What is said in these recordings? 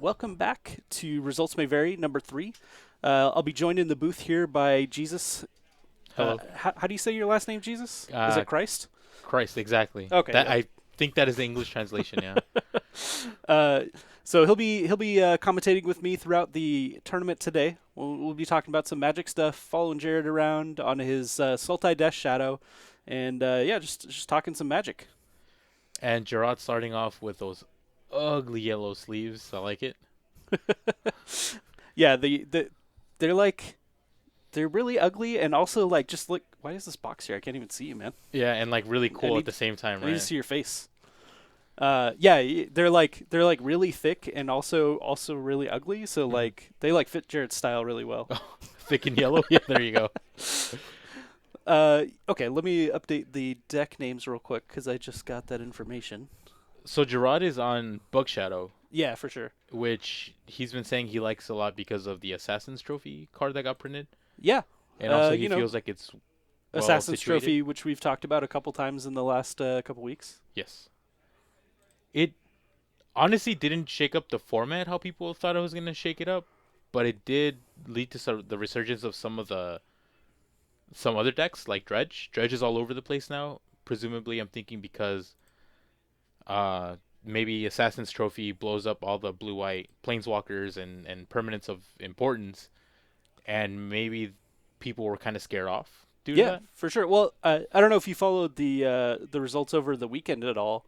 welcome back to Results May Vary, number 3. I'll be joined in the booth here by Jesus. Hello. How do you say your last name, Jesus? Is it Christ? Christ, exactly. Okay. That yeah. I think that is the English translation. Yeah. So he'll be commentating with me throughout the tournament today. We'll be talking about some Magic stuff, following Jared around on his Sultai Deathshadow, and just talking some Magic. And Gerard starting off with those ugly yellow sleeves. I like it. Yeah, they're really ugly, and also like just look. Why is this box here? I can't even see you, man. Yeah, and like really cool at the same time, I need to right? see your face. They're like really thick and also really ugly. So like they like fit Jared's style really well. Thick and yellow. Yeah, there you go. Okay, let me update the deck names real quick because I just got that information. So Gerard is on Bug Shadow, Yeah, for sure. which he's been saying he likes a lot because of the Assassin's Trophy card that got printed, Yeah, and also he feels like it's Assassin's situated. Trophy, which we've talked about a couple times in the last couple weeks. Yes. It honestly didn't shake up the format how people thought it was going to shake it up, but it did lead to the resurgence of some other decks like Dredge. Dredge is all over the place now. Presumably, I'm thinking because maybe Assassin's Trophy blows up all the blue-white planeswalkers and permanents of importance, and maybe people were kind of scared off due to that. For sure. Well, I don't know if you followed the results over the weekend at all,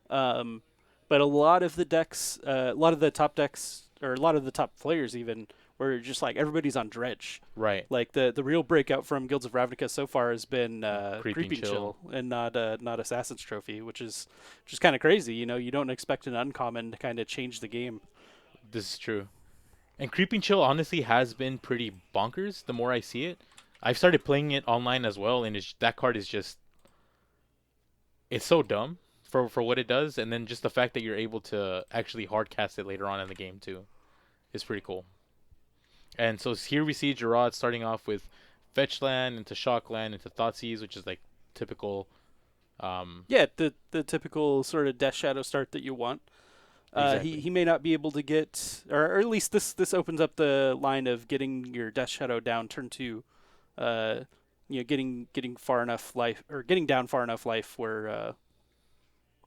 but a lot of the decks, a lot of the top decks, or a lot of the top players even, were just like everybody's on Dredge. Right. Like the real breakout from Guilds of Ravnica so far has been Creeping Chill and not Assassin's Trophy, which is just kind of crazy. You know, you don't expect an uncommon to kind of change the game. This is true. And Creeping Chill honestly has been pretty bonkers the more I see it. I've started playing it online as well, and that card is just... It's so dumb for what it does, and then just the fact that you're able to actually hard cast it later on in the game too is pretty cool. And so here we see Gerard starting off with Fetch Land into Shock Land into Thoughtseize, which is like typical... the typical sort of Deathshadow start that you want. Exactly. He may not be able to get, or at least this opens up the line of getting your Deathshadow down turn 2, getting far enough life, or getting down far enough life where,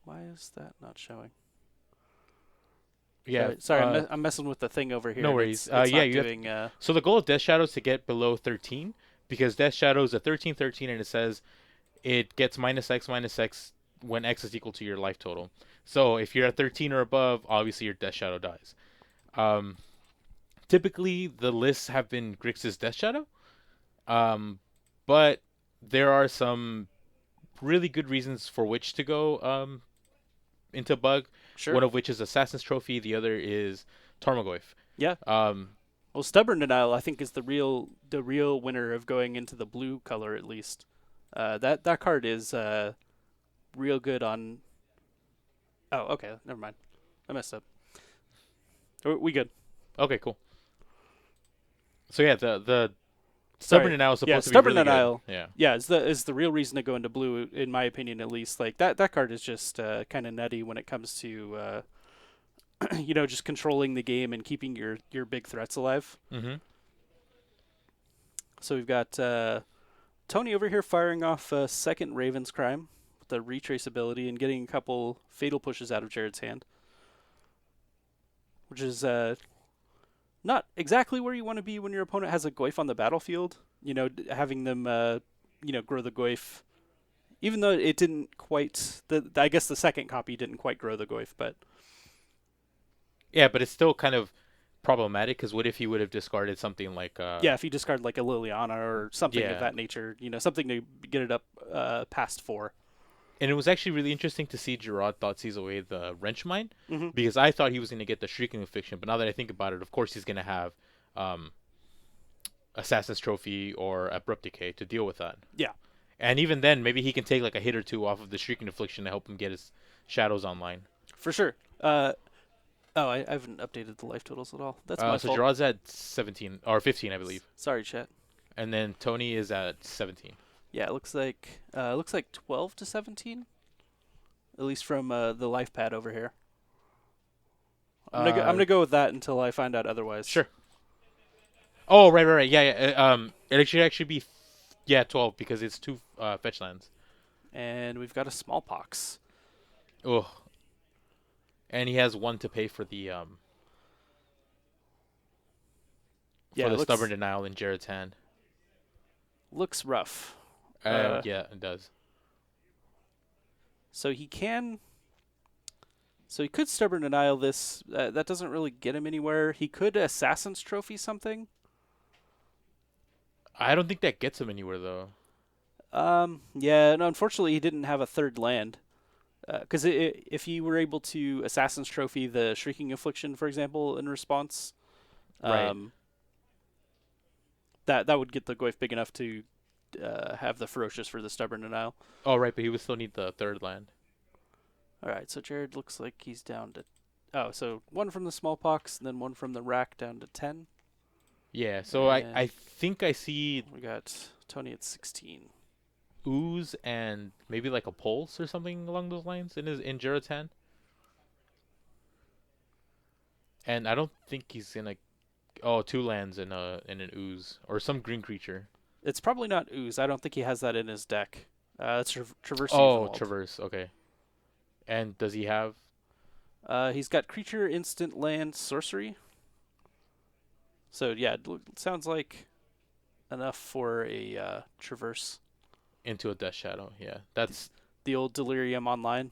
why is that not showing? Yeah. Sorry, I'm messing with the thing over here. No worries. It's yeah, not doing. So the goal of Deathshadow is to get below 13, because Deathshadow is a 13/13, and it says it gets -X when X is equal to your life total. So if you're at 13 or above, obviously your Deathshadow dies. Typically, the lists have been Grixis Deathshadow, but there are some really good reasons for which to go into Bug. Sure. One of which is Assassin's Trophy. The other is Tarmogoyf. Yeah. Well, Stubborn Denial, I think, is the real winner of going into the blue color at least. That card is real good on. Oh, okay. Never mind. I messed up. We good. Okay, cool. So yeah, the Stubborn Denial is supposed to be Stubborn really Denial. good. Yeah, is the real reason to go into blue, in my opinion, at least. Like that card is just kind of nutty when it comes to just controlling the game and keeping your big threats alive. Mm-hmm. So we've got Tony over here firing off a second Raven's Crime with the retraceability and getting a couple fatal pushes out of Jared's hand, which is not exactly where you want to be when your opponent has a Goyf on the battlefield. You know, having them, grow the Goyf, even though it didn't quite. I guess the second copy didn't quite grow the Goyf, but yeah, but it's still kind of problematic because what if he would have discarded something like? If he discarded like a Liliana or something of that nature, something to get it up past 4. And it was actually really interesting to see Gerard Thoughtseize away the Wrench Mine, mm-hmm. because I thought he was going to get the Shrieking Affliction, but now that I think about it, of course he's going to have Assassin's Trophy or Abrupt Decay to deal with that. Yeah. And even then, maybe he can take like a hit or two off of the Shrieking Affliction to help him get his shadows online. For sure. I haven't updated the life totals at all. That's my fault. So Gerard's at 17 or 15, I believe. Sorry, chat. And then Tony is at 17. Yeah, it looks like 12 to 17, at least from the life pad over here. I'm gonna go with that until I find out otherwise. Sure. Oh, right. Yeah, yeah. It should actually be, yeah, 12 because it's two fetch lands. And we've got a Smallpox. Oh, and he has one to pay Yeah, for it the stubborn denial in Jared's hand. looks rough. Uh, Yeah, it does. so he can. So he could stubborn denial this. That doesn't really get him anywhere. He could Assassin's Trophy something. I don't think that gets him anywhere though. Yeah, no, unfortunately, he didn't have a third land. Because if you were able to Assassin's Trophy the Shrieking Affliction, for example, in response, Right. um, that would get the Goyf big enough to have the Ferocious for the Stubborn Denial. Oh, right, but he would still need the third land. All right, so Jared looks like he's down to. Oh, so one from the Smallpox, and then one from the Rack down to 10. Yeah, so I And think I see we got Tony at 16. ooze and maybe like a pulse or something along those lines in Jared's hand. And I don't think he's gonna. Oh, two lands in an ooze or some green creature. It's probably not Ooze. I don't think he has that in his deck. It's Traverse Oh, Evolved. traverse. Okay. And does he have? He's got creature, instant, land, sorcery. So yeah, sounds like enough for a Traverse. Into a Deathshadow? Yeah, that's The old Delirium online.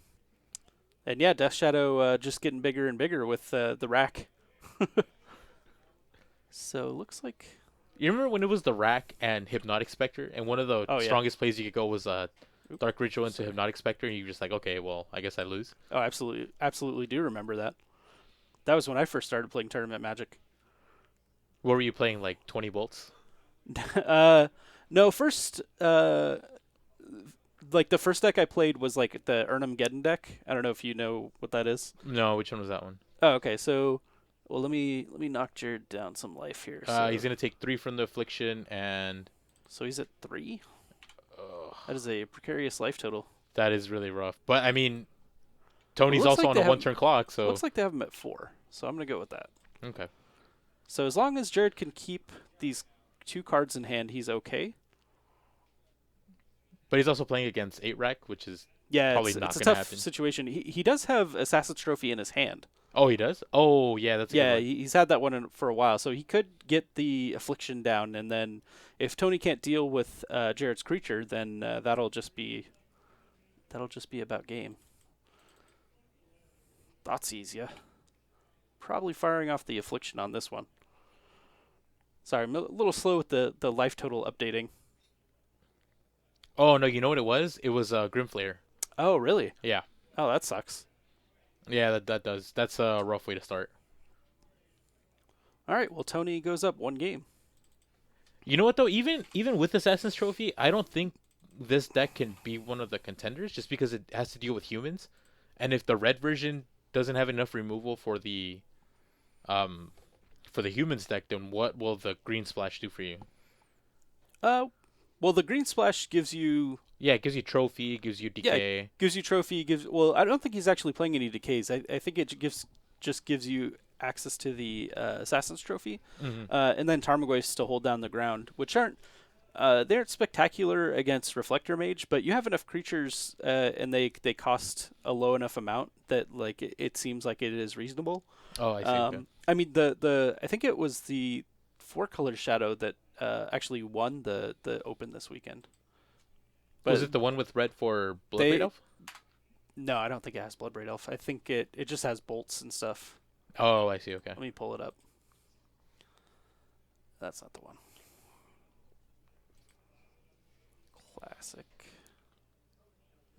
And yeah, Deathshadow just getting bigger and bigger with the Rack. So looks like. You remember when it was the Rack and Hypnotic Spectre, and one of the Oh yeah. strongest plays you could go was Oop, Dark Ritual into sorry. Hypnotic Spectre, and you're just like, okay, well, I guess I lose. Oh, absolutely do remember that. That was when I first started playing tournament Magic. What were you playing, like 20 bolts? No, first like the first deck I played was like the Urnum Geddon deck. I don't know if you know what that is. No, which one was that one? Oh, okay. So, well, let me knock Jared down some life here. So, He's gonna take 3 from the Affliction, and so he's at 3. ugh, That is a precarious life total. that is really rough. But I mean, Well, Tony's also on a one-turn clock, so looks like they have him at 4. So I'm gonna go with that. okay. So as long as Jared can keep these 2 cards in hand, he's okay. But he's also playing against 8 Rack, which is Yeah, probably it's not a gonna tough happen. situation. He does have Assassin's Trophy in his hand. Oh, he does? Oh, yeah, that's a good Yeah, one. he's had that one for a while, so he could get the Affliction down, and then if Tony can't deal with Jared's creature, then that'll just be about game. Thoughtseize, yeah. Probably firing off the Affliction on this one. Sorry, I'm a little slow with the life total updating. Oh, no, you know what it was? It was Grimflayer. Oh, really? Yeah. Oh, that sucks. Yeah, that does. That's a rough way to start. All right, well, Tony goes up 1 game. You know what though? Even with Assassin's Trophy, I don't think this deck can be one of the contenders just because it has to deal with humans. And if the red version doesn't have enough removal um for the humans deck, then what will the green splash do for you? Uh, well, the Green Splash gives you Yeah, it gives you trophy, it gives you yeah, decay. gives you trophy. Well, I don't think he's actually playing any decays. I think it just gives you access to the Assassin's Trophy, Hmm. and then Tarmogoyfs to hold down the ground, which they aren't spectacular against Reflector Mage, but you have enough creatures, and they cost a low enough amount that like it seems like it is reasonable. Oh, I see. Okay. I mean the I think it was the 4-color Shadow that actually won the Open this weekend. But Was it the one with red for they Bloodbraid Elf? no, I don't think it has Bloodbraid Elf. I think it just has bolts and stuff. Oh, I see. Okay. Let me pull it up. That's not the one. Classic.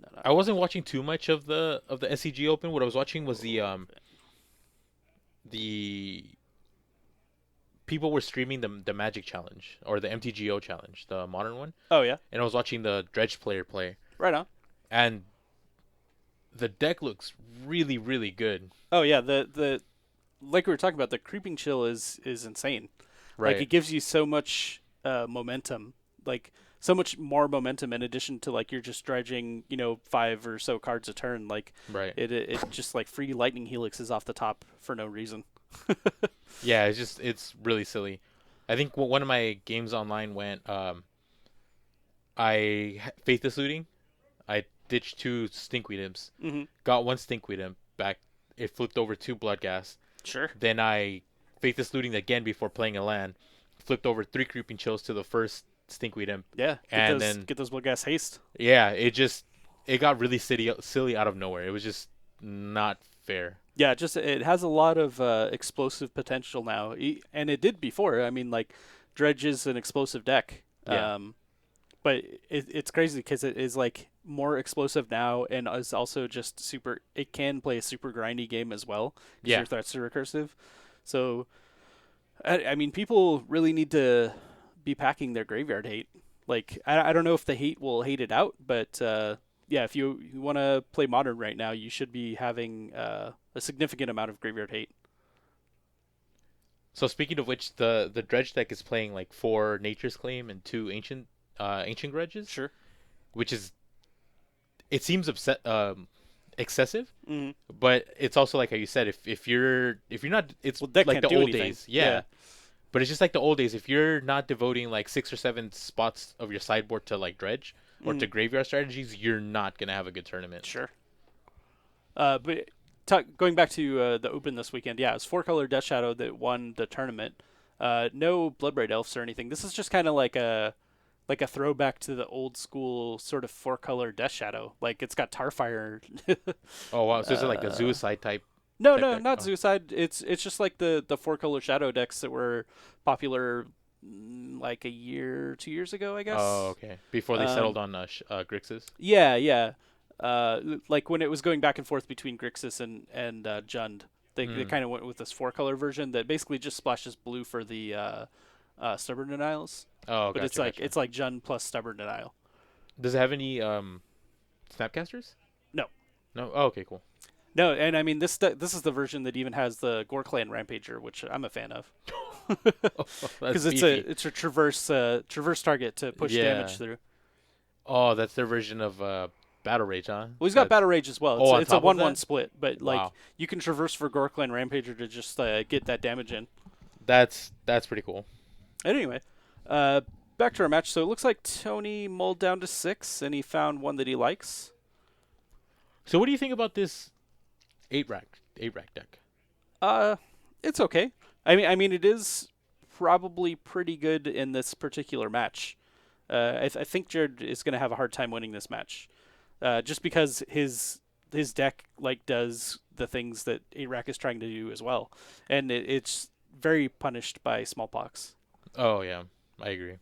No. I wasn't watching too much of the SCG Open. What I was watching was the people were streaming the Magic Challenge or the MTGO Challenge, the modern one, Oh yeah, and I was watching the Dredge player play, right on. and the deck looks really really good. Oh yeah, the like we were talking about, the Creeping Chill is insane. Like Right. it gives you so much momentum. Like so much more momentum in addition to like you're just dredging, 5 or so cards a turn. Like Right. it just like free lightning helixes off the top for no reason. Yeah, it's really silly. I think one of my games online went faithless looting. I ditched 2 stinkweed imps, Hmm. got 1 stinkweed imp back. It flipped over 2 bloodghast. Sure. Then I faithless looting again before playing a land, flipped over 3 creeping chills to the first stinkweed imp, Yeah. Get and those then get those blood gas haste. yeah, it got really silly out of nowhere. It was just not fair. Yeah, just it has a lot of explosive potential now, and it did before. I mean, like Dredge is an explosive deck, Yeah, but it's crazy because it is like more explosive now, and is also just super. It can play a super grindy game as well because yeah. your threats are recursive. So, I mean, people really need to be packing their graveyard hate. Like, I don't know if the hate will hate it out, but yeah, if you want to play modern right now, you should be having a significant amount of graveyard hate. So speaking of which, the dredge deck is playing like 4 Nature's Claim and 2 Ancient Grudges, Sure. which is it seems excessive, Mm-hmm. but it's also like how you said, if you're not, it's Well, deck like can't the do old anything. days, Yeah. yeah. But it's just like the old days. If you're not devoting like 6 or 7 spots of your sideboard to like dredge or Mm-hmm. to graveyard strategies, you're not gonna have a good tournament. Sure. But going back to the Open this weekend, yeah, it was 4 color Deathshadow that won the tournament. No Bloodbraid Elves or anything. This is just kind of like a throwback to the old school sort of 4 color Deathshadow. Like it's got Tarfire. Oh wow, so is it like a uh, suicide no, type no, deck? not Oh, Suicide. It's just like the 4 color Shadow decks that were popular like a year, 2 years ago, I oh guess. okay. Before they settled Um, on Grixis. Yeah, yeah. Like when it was going back and forth between Grixis and Jund, they Mm. kind of went with this 4 color version that basically just splashes blue for the Stubborn Denials, Oh, but it's gotcha, like gotcha. it's like Jund plus Stubborn Denial. Does it have any Snapcasters? No, No. Oh, okay, cool. no, and I mean this is the version that even has the Gore Clan Rampager, which I'm a fan of Oh, that's because beefy. it's a traverse target to push damage Yeah. through. Oh, that's their version of Battle Rage, huh? Well, he's got That's Battle Rage as well. oh, on It's a top of 1-1 that? split, but like Wow. you can traverse for Gore Clan Rampager to just get that damage in. That's pretty cool. Anyway, uh, back to our match. So it looks like Tony mulled down to 6, and he found one that he likes. So what do you think about this 8 rack deck? Uh, it's okay. I mean, it is probably pretty good in this particular match. I think Jared is going to have a hard time winning this match, just because his deck like does the things that Arac is trying to do as well, and it's very punished by Smallpox. Oh yeah, I agree.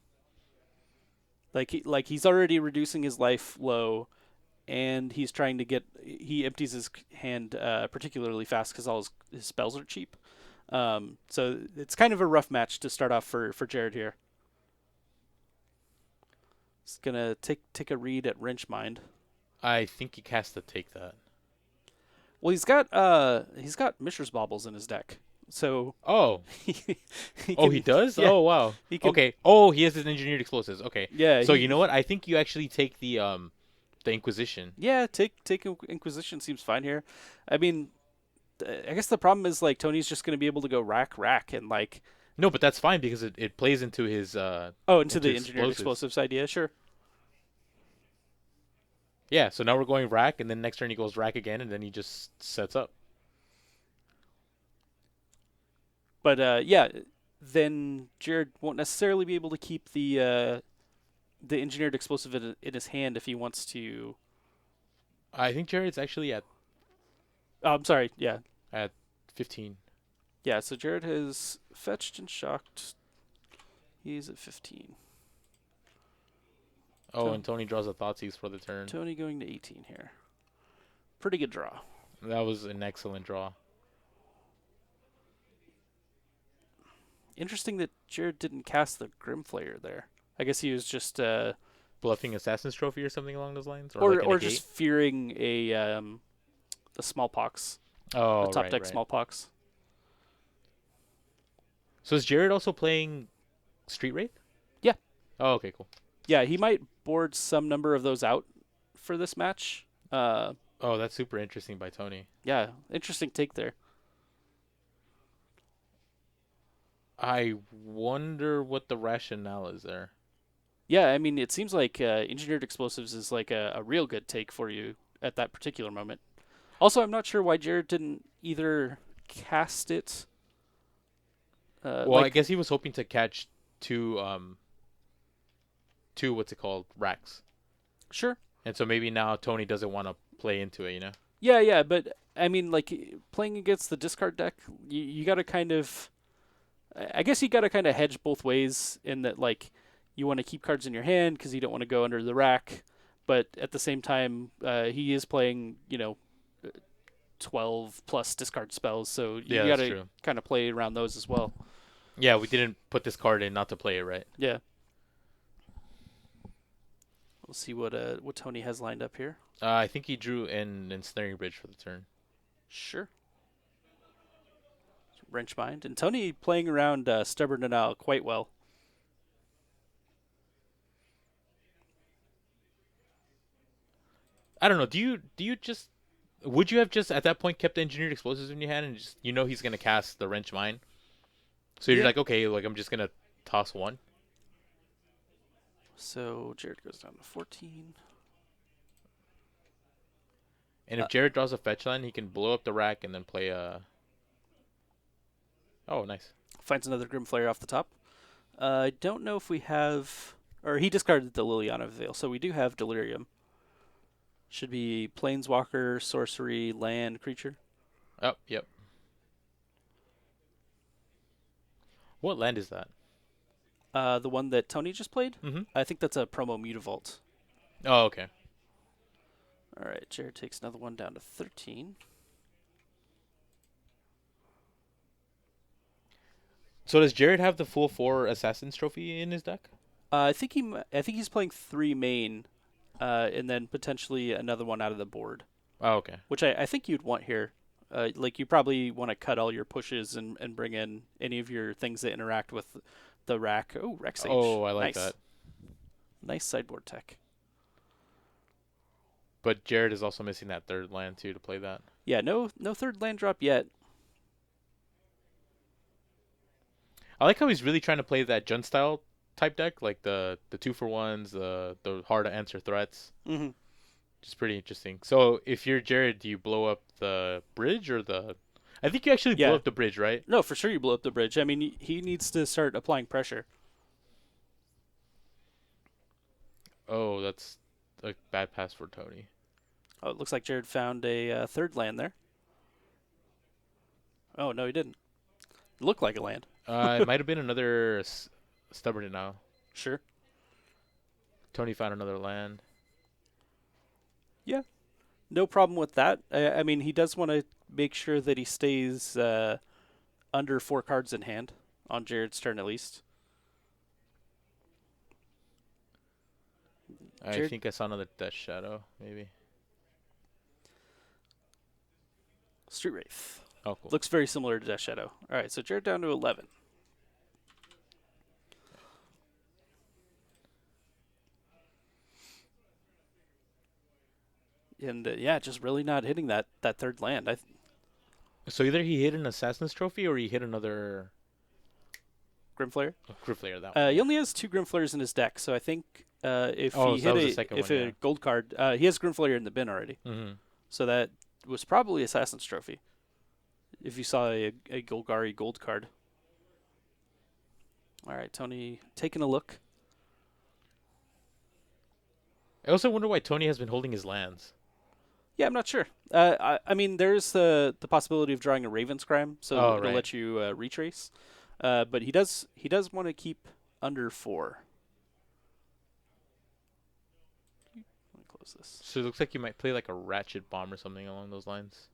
He's already reducing his life low, and he empties his hand particularly fast because all his spells are cheap. So it's kind of a rough match to start off for Jared here. He's gonna take a read at Wrenchmind. I think he has to take that. Well, he's got Mishra's Baubles in his deck, so Oh, he, he oh, he can does. yeah Oh wow. he can Okay. Oh, he has his engineered explosives. Okay. yeah So you know he what? I think you actually take the Inquisition. yeah take Inquisition seems fine here. I mean, I guess the problem is like Tony's just gonna be able to go rack and like No, but that's fine because it plays oh into into the his engineered explosives. explosives idea, sure. Yeah. So now we're going rack, and then next turn he goes rack again, and then he just sets up. But yeah, then Jared won't necessarily be able to keep the engineered explosive in his hand if he wants to. I think Jared's actually Oh, I'm sorry. Yeah, at 15. yeah. So Jared has fetched and shocked. He's at 15. Oh, and Tony draws a Thoughtseize for the turn. Tony going to 18 here. Pretty good draw. That was an excellent draw. Interesting that Jared didn't cast the Grimflayer there. I guess he was just Bluffing Assassin's Trophy or something along those lines, or or like a or negate. just fearing a Smallpox, a Oh, top right, deck right. Smallpox. So is Jared also playing Street Wraith? Yeah, Oh, okay, cool. Yeah, he might board some number of those out for this match. Oh, that's super interesting by Tony. Yeah, interesting take there. I wonder what the rationale is there. Yeah, I mean, it seems like engineered explosives is like a real good take for you at that particular moment. Also, I'm not sure why Jared didn't either cast it. Well, I Like, guess he was hoping to catch two two what's it called racks, sure. and so maybe now Tony doesn't want to play into it. You know? Yeah, yeah, but I mean, like playing against the discard deck, you got to kind of, I guess you got to kind of hedge both ways in that, like, you want to keep cards in your hand because you don't want to go under the rack, but at the same time, he is playing, 12 plus discard spells, so Yeah, you got that's to true. kind of play around those as well. Yeah, we didn't put this card in not to play it right. Yeah. We'll see what Tony has lined up here. I think he drew an ensnaring bridge for the turn. Sure. Wrench Mind. And Tony playing around Stubborn Denial quite well. I don't know. Do you just would you have just at that point kept engineered explosives in your hand and just he's gonna cast the wrench mine? So you're Yeah. like, okay, like I'm just gonna toss one. So Jared goes down to 14. And Uh, if Jared draws a fetch line, he can blow up the rack and then play a. Oh, nice. Finds another Grim Flare off the top. I don't know if we have. Or he discarded the Liliana Veil, so we do have Delirium. Should be Planeswalker, Sorcery, Land, Creature. Oh, yep. What land is that? The one that Tony just played? Mm-hmm. I think that's a promo Mutavault. Oh, okay. Alright, Jared takes another one down to 13. So does Jared have the full 4 Assassin's Trophy in his deck? I think he's playing 3 main, and then potentially another one out of the board, Oh, okay. which I think you'd want here. Like you probably want to cut all your pushes and bring in any of your things that interact with the rack. Oh, Rex Age. Oh, I like Nice. that. Nice sideboard tech. But Jared is also missing that third land too to play that. Yeah, no third land drop yet. I like how he's really trying to play that Jund style type deck, like the 2-for-1s, the hard to answer threats. Mm-hmm. Which is pretty interesting. So if you're Jared, do you blow up the bridge or the? I think you actually blow Yeah. up the bridge, right? No, for sure you blow up the bridge. I mean, he needs to start applying pressure. Oh, that's a bad pass for Tony. Oh, it looks like Jared found a third land there. Oh, no, he didn't. It looked like a land. It might have been another stubborn now. Sure. Tony found another land. Yeah. No problem with that. I mean, he does want to make sure that he stays under 4 cards in hand on Jared's turn at least. I Jared? think I saw another Deathshadow, maybe. Street Wraith. Oh, cool. Looks very similar to Deathshadow. All right, so Jared down to 11. And yeah, just really not hitting that third land. So either he hit an Assassin's Trophy or he hit another Grimflare. Crypt Layer. That one. He Yeah. only has 2 Grimflares in his deck, so I think if Oh, he so that was hit the second if one, a yeah. gold card, he has Grimflare in the bin already. Mm-hmm. So that was probably Assassin's Trophy. If you saw a Golgari gold card. All right, Tony, taking a look. I also wonder why Tony has been holding his lands. Yeah, I'm not sure. I mean, there's the possibility of drawing a Raven's Crime, so Oh, it'll right. let you retrace. But he does want to keep under 4. Let me close this. So it looks like you might play like a Ratchet Bomb or something along those lines.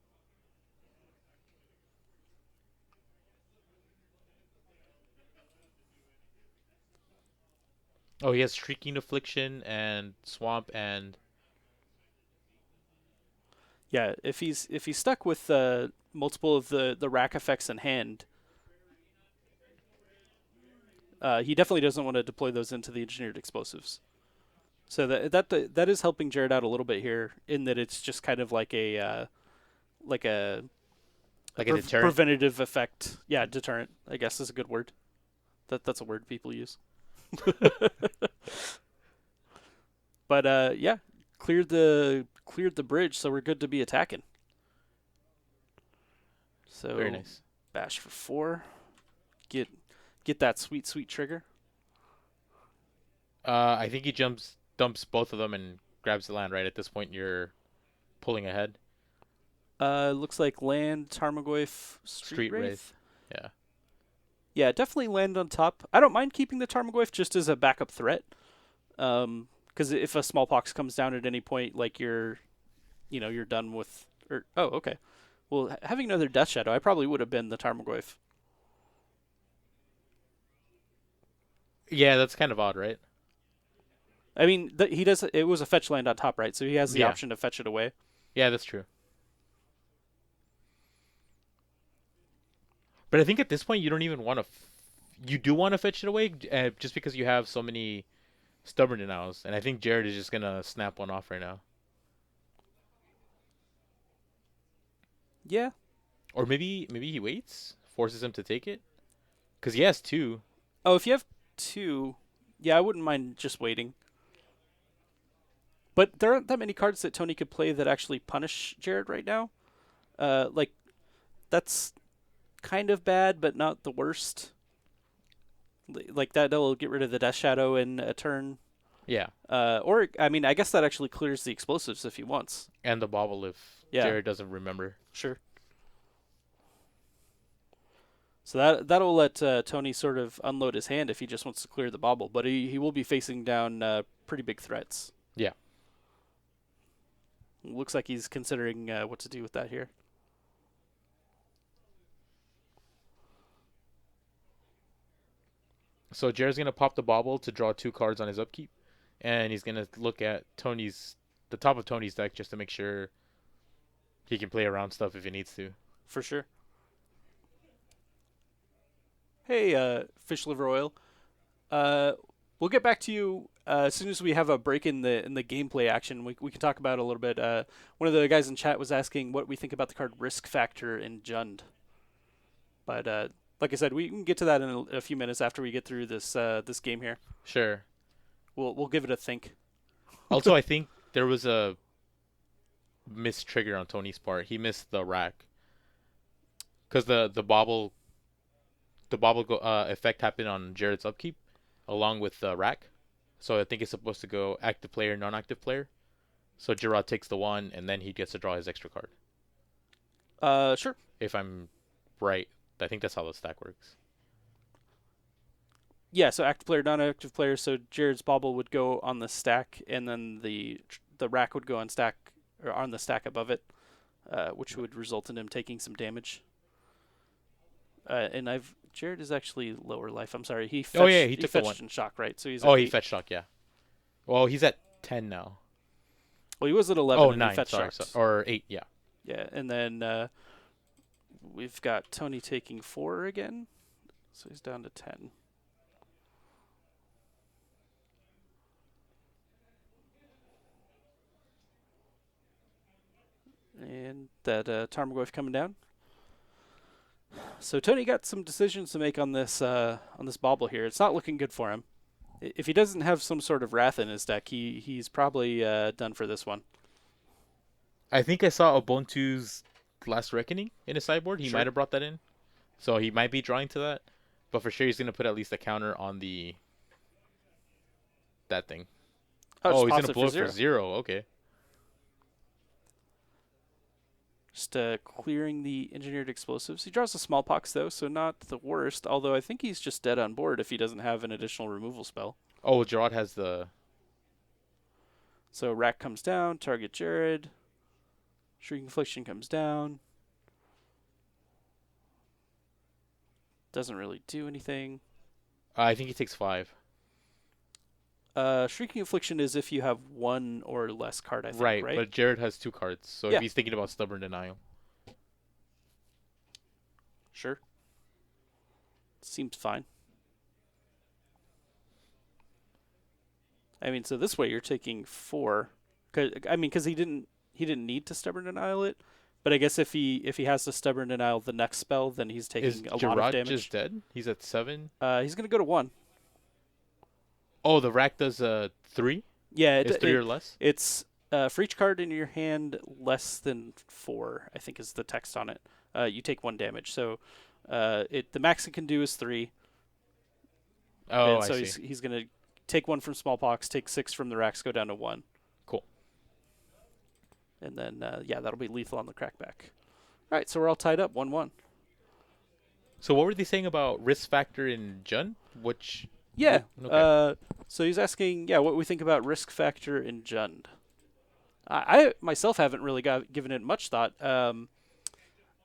Oh, he has Shrieking Affliction and Swamp and Yeah, if he's stuck with multiple of the rack effects in hand, he definitely doesn't want to deploy those into the engineered explosives. So that is helping Jared out a little bit here in that it's just kind of like a Like a deterrent. preventative effect. Yeah, deterrent, I guess is a good word. That's a word people use. But yeah, cleared the bridge, so we're good to be attacking. Very So nice. bash for 4. Get get that sweet trigger. I think he dumps both of them, and grabs the land. Right at this point, you're pulling ahead. Looks like land Tarmogoyf Street Street Wraith. Wraith. Yeah. Yeah, definitely land on top. I don't mind keeping the Tarmogoyf just as a backup threat. Because if a smallpox comes down at any point, like you're done with. Or oh, okay. Well, having another Deathshadow, I probably would have been the Tarmogoyf. Yeah, that's kind of odd, right? I mean, he does. It was a fetch land on top, right? So he has the Yeah. option to fetch it away. Yeah, that's true. But I think at this point you don't even want to. You do want to fetch it away, just because you have so many stubborn denials, and I think Jared is just gonna snap one off right now. Yeah. Or maybe he waits, forces him to take it, because he has two. Oh, if you have 2, yeah, I wouldn't mind just waiting. But there aren't that many cards that Tony could play that actually punish Jared right now. Like that's kind of bad, but not the worst. Like that'll get rid of the Death Shadow in a turn. Yeah, Or I mean, I guess that actually clears the explosives if he wants. and the bobble if Yeah, Jared doesn't remember. sure. So that'll let Tony sort of unload his hand if he just wants to clear the bobble, but he will be facing down pretty big threats. Yeah. Looks like he's considering what to do with that here. So Jared's gonna pop the bobble to draw 2 cards on his upkeep, and he's gonna look at the top of Tony's deck just to make sure he can play around stuff if he needs to. For sure. Hey, fish liver oil. Uh, we'll get back to you as soon as we have a break in the gameplay action. We can talk about it a little bit. One of the guys in chat was asking what we think about the card Risk Factor in Jund. But like I said, we can get to that in a few minutes after we get through this game here. Sure. We'll give it a think. Also, I think there was a missed trigger on Tony's part. He missed the rack because the bobble effect happened on Jared's upkeep along with the rack. So I think it's supposed to go active player, non-active player. So Gerard takes the 1, and then he gets to draw his extra card. Sure. If I'm right, I think that's how the stack works. Yeah, so active player, non-active player. So Jared's bobble would go on the stack, and then the rack would go on stack or on the stack above it, which would result in him taking some damage. And Jared is actually lower life. I'm sorry. Oh yeah, he He took the 1. fetched in shock, right? So he's Oh, at he 8. fetched shock, yeah. Well, he's at 10 now. Well, he was at 11 Oh, and he 9, fetched sorry, shocked. or 8, yeah. Yeah, and then we've got Tony taking 4 again, so he's down to 10. And that Tarmogoyf coming down. So Tony got some decisions to make on this bobble here. It's not looking good for him. If he doesn't have some sort of wrath in his deck, he's probably done for this one. I think I saw Ubuntu's Last Reckoning in his sideboard. He Sure. might have brought that in. So he might be drawing to that. But for sure he's going to put at least a counter on that thing. Oh, Oh, just he's going pops to it blow for it for 0. Okay. Just clearing the engineered explosives. He draws a smallpox though, so not the worst. Although I think he's just dead on board if he doesn't have an additional removal spell. Oh, Gerard has the... So rack comes down, target Jared. Shrieking Affliction comes down. Doesn't really do anything. I think he takes 5. Shrieking Affliction is if you have 1 or less card, I think, Right, right? but Jared has 2 cards. So Yeah. if he's thinking about Stubborn Denial. Sure. Seems fine. I mean, so this way you're taking 4. I mean, because he didn't need to Stubborn Denial it, but I guess if he has to Stubborn Denial the next spell, then he's Is taking a lot of Gerard just damage. dead? He's at 7. He's gonna go to 1. Oh, the rack does 3. Yeah, Is 3 or less? it's for each card in your hand less than 4, I think is the text on it. You take 1 damage. So the max it can do is 3, Oh, and I so see. he's gonna take 1 from Smallpox, take 6 from the racks, go down to 1, Cool. and then yeah, that'll be lethal on the crackback. All right, so we're all tied up 1-1. So what were they saying about risk factor in Jund? Which Yeah. okay. So he's asking, yeah, what we think about risk factor in Jund. I myself haven't really given it much thought.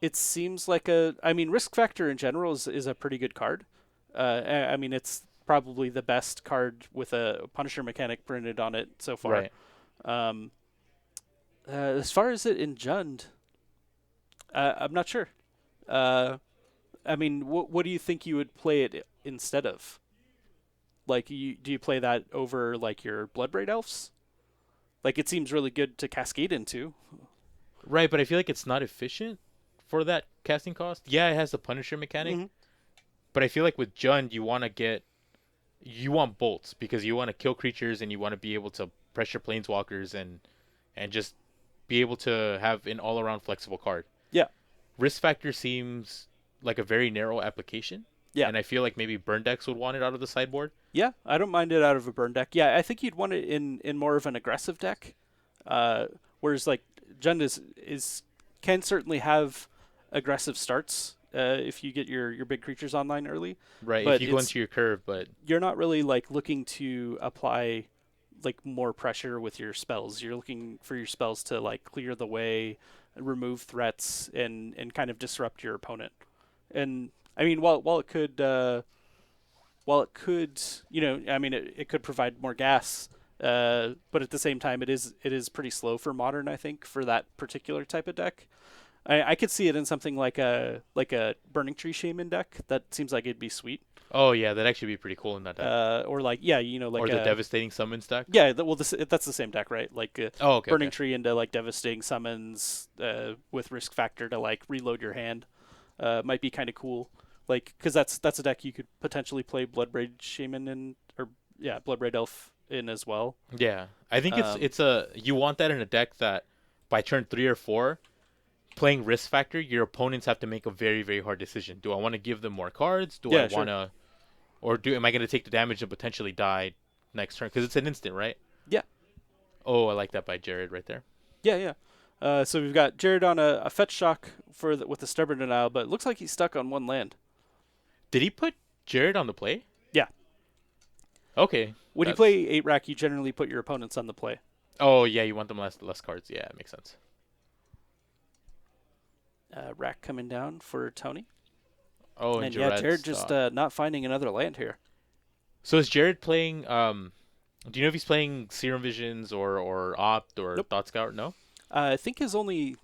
It seems like I mean, risk factor in general is a pretty good card. I mean, it's probably the best card with a Punisher mechanic printed on it so far. Right. Um, as far as it in Jund, I'm not sure. I mean, what do you think you would play it instead of? Like, do you play that over like your Bloodbraid elves? Like, it seems really good to cascade into. Right, but I feel like it's not efficient for that casting cost. Yeah, it has the Punisher mechanic, Hmm. but I feel like with Jund you want bolts because you want to kill creatures and you want to be able to pressure planeswalkers and just be able to have an all around flexible card. Yeah, Risk factor seems like a very narrow application, yeah, and I feel like maybe burn decks would want it out of the sideboard. yeah. I don't mind it out of a burn deck. Yeah, I think you'd want it in more of an aggressive deck. Uh, whereas like Jund is can certainly have aggressive starts if you get your big creatures online early, Right, if but you go into your curve, but you're not really like looking to apply like more pressure with your spells. You're looking for your spells to like clear the way, remove threats, and kind of disrupt your opponent. And I mean, while it could, I mean, it could provide more gas, but at the same time, it is pretty slow for modern. I think for that particular type of deck, I could see it in something like a Burning Tree Shaman deck. That seems like it'd be sweet. oh yeah, that'd actually be pretty cool in that deck. Or like yeah, like Or the a devastating summons deck. yeah. Well, that's the same deck, right? Like Oh, okay, Burning okay. Tree into like devastating summons with risk factor to like reload your hand might be kind of cool. Like because that's a deck you could potentially play Bloodbraid Shaman in, or yeah, Bloodbraid Elf in as well. Yeah, I think Um, it's a you want that in a deck that by turn 3 or 4, playing risk factor, your opponents have to make a very very hard decision. Do I want to give them more cards? Do I yeah, want sure. to, or do am I going to take the damage and potentially die next turn? Because it's an instant, right? Yeah, Oh, I like that by Jared right there. yeah, yeah. So we've got Jared on a fetch shock with the Stubborn Denial, but it looks like he's stuck on one land. Did he put Jared on the play? Yeah. Okay, When you that's. play 8 rack, you generally put your opponents on the play. Oh yeah, you want them less cards. Yeah, it makes sense. Rack coming down for Tony. Oh, and And yeah, Jared Jared just stop. not finding another land here. So is Jared playing? Do you know if he's playing Serum Visions or Opt or Nope. Thought Scout? No. I think his only.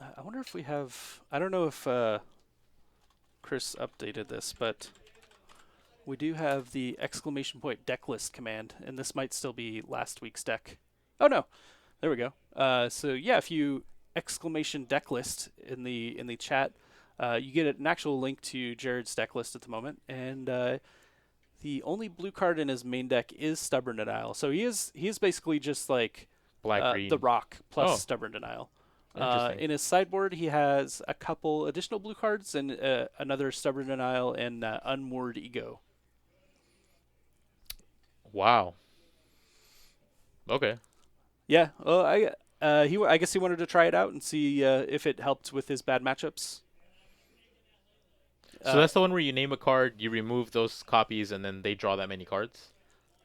I wonder if we have. I don't know if Chris updated this, but we do have the exclamation point deck list command, and this might still be last week's deck. Oh no, there we go. So yeah, if you exclamation deck list in the chat, you get an actual link to Jared's deck list at the moment, and the only blue card in his main deck is Stubborn Denial. So he is basically just like Black the green. Rock plus Oh, Stubborn Denial. interesting. In his sideboard, he has a couple additional blue cards and another Stubborn Denial and Unmoored Ego. Wow. Okay. Yeah, well, I guess he wanted to try it out and see if it helped with his bad matchups. So Uh, that's the one where you name a card, you remove those copies, and then they draw that many cards.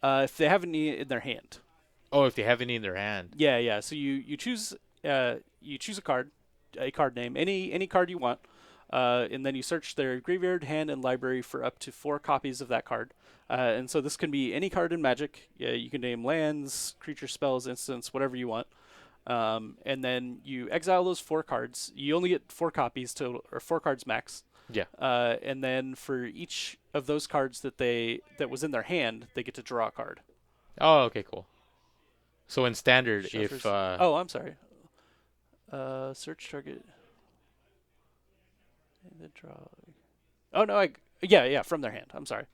if they have any in their hand. Oh, if they have any in their hand. Yeah, yeah. So you choose a card name, any card you want, and then you search their graveyard, hand, and library for up to 4 copies of that card. And so this can be any card in Magic. Yeah, you can name lands, creature spells, instants, whatever you want. And then you exile those 4 cards. You only get 4 copies total, or 4 cards max. Yeah. And then for each of those cards that was in their hand, they get to draw a card. Oh, okay, cool. So in standard, if Shuffers. Oh, I'm sorry. Search target and then draw. Oh no, yeah, from their hand. I'm sorry.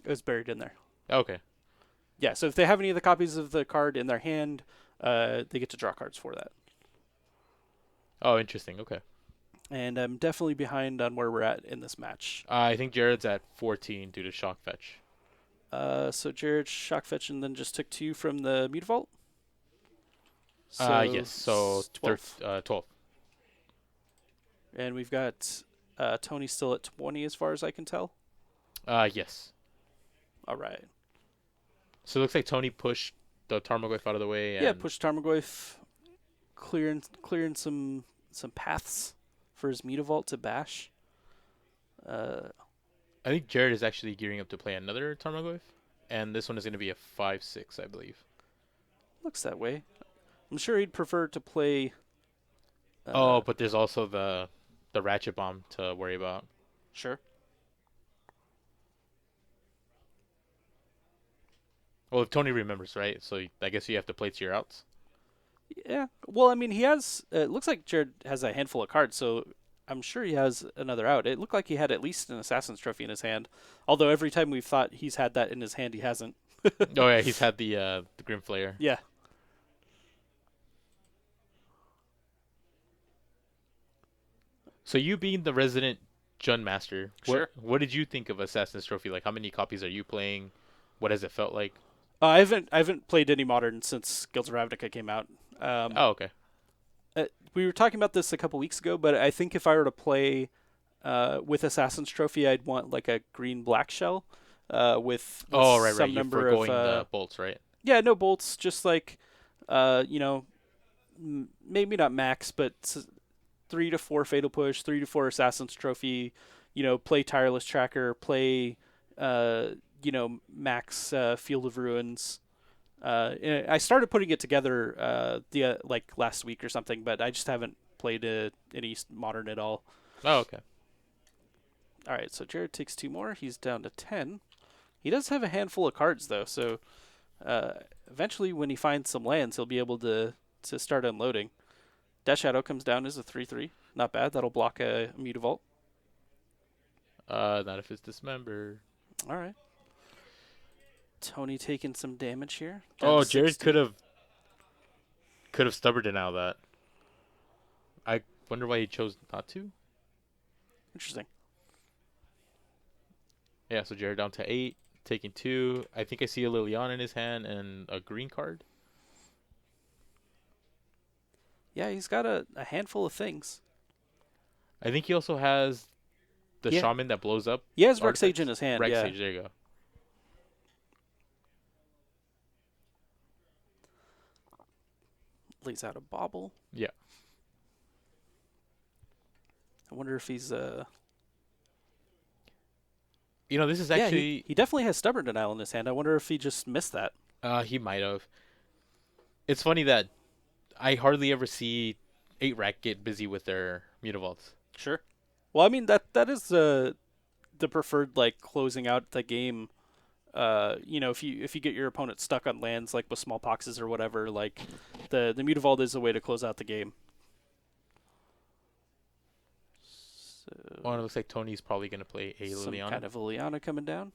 It was buried in there. okay. Yeah, so if they have any of the copies of the card in their hand, they get to draw cards for that. Oh, interesting. Okay. And I'm definitely behind on where we're at in this match. I think Jared's at 14 due to shock fetch. So Jared shock fetch and then just took 2 from the mute vault. So Yes. So 12. 12. And we've got Tony still at 20 as far as I can tell. Yes. All right. So it looks like Tony pushed the Tarmogoyf out of the way, Yeah, and push Tarmogoyf, clearing some paths for his Mutavault to bash. I think Jared is actually gearing up to play another Tarmogoyf, and this one is going to be a 5/6, I believe. Looks that way. I'm sure he'd prefer to play. Oh, but there's also the Ratchet Bomb to worry about. Sure. Well, if Tony remembers, right? So I guess you have to play to your outs. Yeah. Well, I mean, he has. It looks like Jared has a handful of cards, so I'm sure he has another out. It looked like he had at least an Assassin's Trophy in his hand. Although every time we've thought he's had that in his hand, he hasn't. Oh yeah, he's had the Grim Flayer. Yeah. So you being the resident Jun Master, Sure. what did you think of Assassin's Trophy? Like, how many copies are you playing? What has it felt like? I haven't played any modern since Guilds of Ravnica came out. Oh, okay. We were talking about this a couple weeks ago, but I think if I were to play with Assassin's Trophy, I'd want like a green black shell with Oh, right, right. some You're number of foregoing the bolts, right? yeah, no bolts, just like you know, maybe not max, but 3 to 4 Fatal Push, 3 to 4 Assassin's Trophy. Play Tireless Tracker, play uh, max Field of Ruins. I started putting it together the like last week or something, but I just haven't played any modern at all. Oh, okay. All right, so Jared takes 2 more. He's down to 10. He does have a handful of cards though, so uh, eventually when he finds some lands, he'll be able to start unloading. Deathshadow comes down as a 3/3. Not bad. That'll block a Mutavault. Not if it's dismembered. All right. Tony taking some damage here. Down Oh, to Jared 60. could have stubborn it out of that. I wonder why he chose not to. Interesting. Yeah, so Jared down to 8, taking 2. I think I see a Liliana in his hand and a green card. Yeah, he's got a handful of things. I think he also has the Yeah, shaman that blows up he has Rex Sage in artifacts. his hand. Rex Yeah. Sage, there you go. Lays out a bauble. Yeah. I wonder if he's This is yeah, actually he definitely has Stubborn Denial in his hand. I wonder if he just missed that. he might have. It's funny that I hardly ever see 8-rack get busy with their Mutavaults. Sure. Well, I mean that is the preferred like closing out the game. If you get your opponent stuck on lands like with Smallpoxes or whatever, like the Mutavault is a way to close out the game. Oh, and it looks like Tony's probably going to play a Some Liliana. kind of Liliana coming down.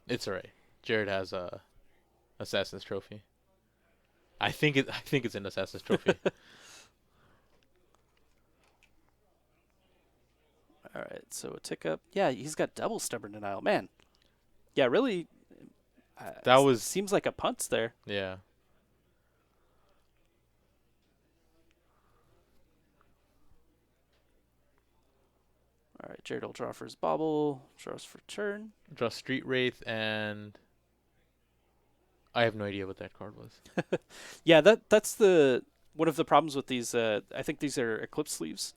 It's alright. Jared has a Assassin's Trophy. I think it's an Assassin's Trophy. All right, so a tick up. Yeah, he's got double Stubborn Denial. Man, yeah, really. That was seems like a punt there. yeah. All right, Jared will draw for his bauble, draws for turn. Draw Street Wraith, and I have no idea what that card was. Yeah, that's the one of the problems with these. I think these are Eclipse sleeves.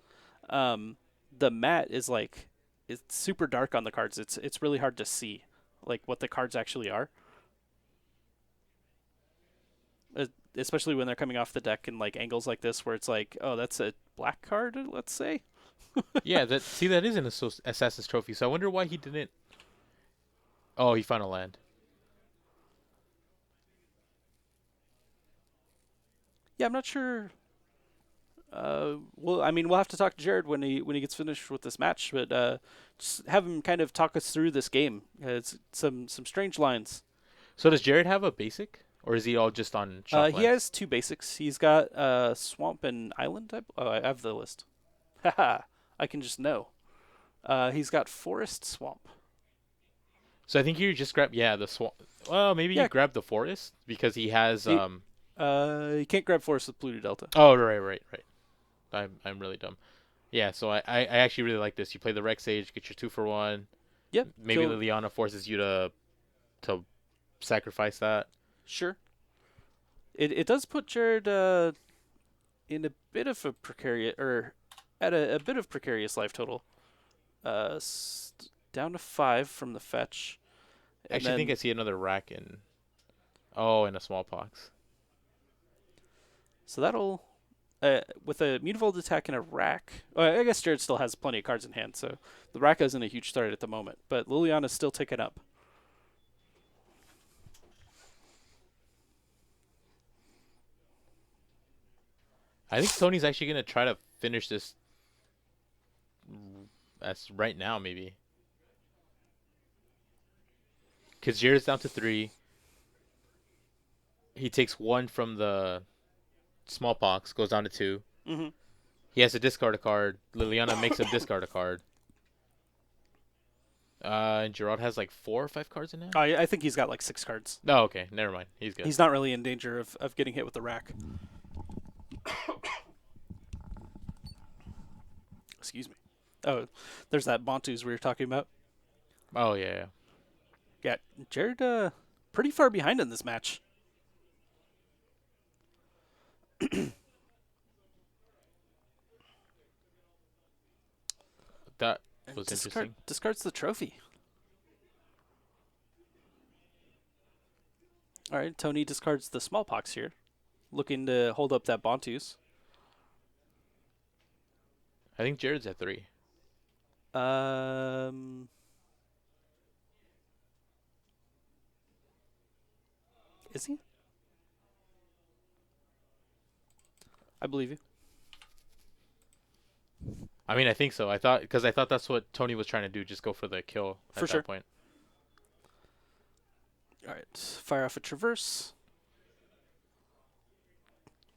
The mat is like it's super dark on the cards. It's really hard to see like what the cards actually are. Especially when they're coming off the deck in like angles like this, where it's like, oh, that's a black card, let's say. Yeah, that is an Assassin's Trophy. So I wonder why he didn't. Oh, he found a land. Yeah, I'm not sure. Well, I mean, we'll have to talk to Jared when he gets finished with this match, but just have him kind of talk us through this game. It's some strange lines. So does Jared have a basic, or is he all just on shop He lands? has two basics. He's got swamp and island type. Oh, I have the list. Haha, I can just know. He's got forest swamp. So I think you just grab the swamp. Well, maybe you Yeah, grab the forest because he has he you can't grab forest with Pluto Delta. Oh, right. I'm really dumb. Yeah, so I actually really like this. You play the Rex Sage, get your 2 for 1. Yep, Maybe kill. Liliana forces you to sacrifice that. Sure. It does put Jared in a bit of a precarious or at a bit of precarious life total. Down to 5 from the fetch, I and actually think I then see another rack in. Oh, and a smallpox. so that'll with a Mutavault attack and a rack. Well, I guess Jared still has plenty of cards in hand, so the rack isn't a huge start at the moment. But Liliana's still ticking up. I think Tony's actually gonna try to finish this as right now, maybe. Because Jared's down to 3. He takes 1 from the smallpox, goes down to 2. Mm-hmm. He has to discard a card. Liliana makes him discard a card. And Gerard has like 4 or 5 cards in hand. I think he's got like 6 cards. Oh, okay. Never mind. He's good. He's not really in danger of getting hit with the rack. Excuse me. Oh, there's that Bontus we were talking about. Oh, yeah. Yeah, Jared pretty far behind in this match. That And was interesting. discards the trophy. All right, Tony discards the smallpox here, looking to hold up that Bontus. I think Jared's at 3. Um, is he? I believe you. I mean, I think so. I thought that's what Tony was trying to do, just go for the kill at For that sure. point. All right, fire off a traverse.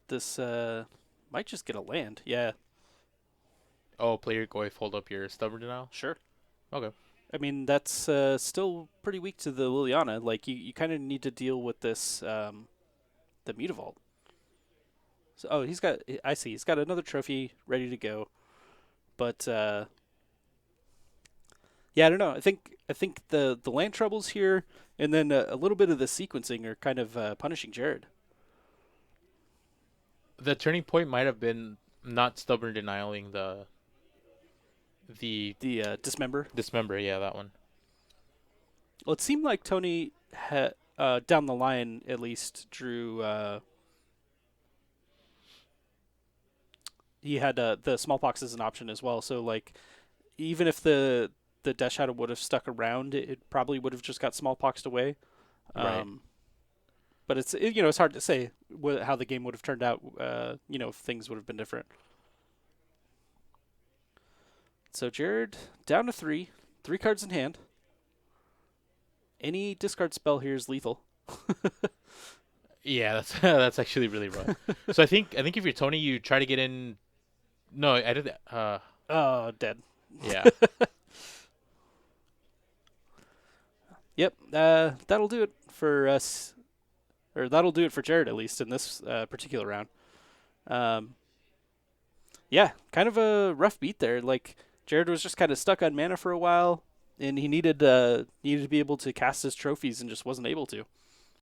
This might just get a land. Yeah, Oh, play your Goyf, hold up your stubborn denial. sure. Okay. I mean, that's still pretty weak to the Liliana. Like, you kind of need to deal with this, the Mutavault. So, oh, I see. He's got another trophy ready to go. But, yeah, I don't know. I think the land troubles here and then a little bit of the sequencing are kind of punishing Jared. The turning point might have been not stubborn denialing the The Dismember. dismember. Yeah, that one. Well, it seemed like Tony down the line at least drew. He had the smallpox as an option as well. So like, even if the Deathshadow would have stuck around, it probably would have just got smallpoxed away. Right. But it's hard to say how the game would have turned out. If things would have been different. So Jared down to 3 cards in hand. Any discard spell here is lethal. Yeah, that's that's actually really rough. So I think if you're Tony, you try to get in. No, I did. Oh, dead. Yeah. Yep. That'll do it for us, or that'll do it for Jared at least in this particular round. Yeah, kind of a rough beat there. Like Jared was just kind of stuck on mana for a while, and he needed to be able to cast his trophies and just wasn't able to.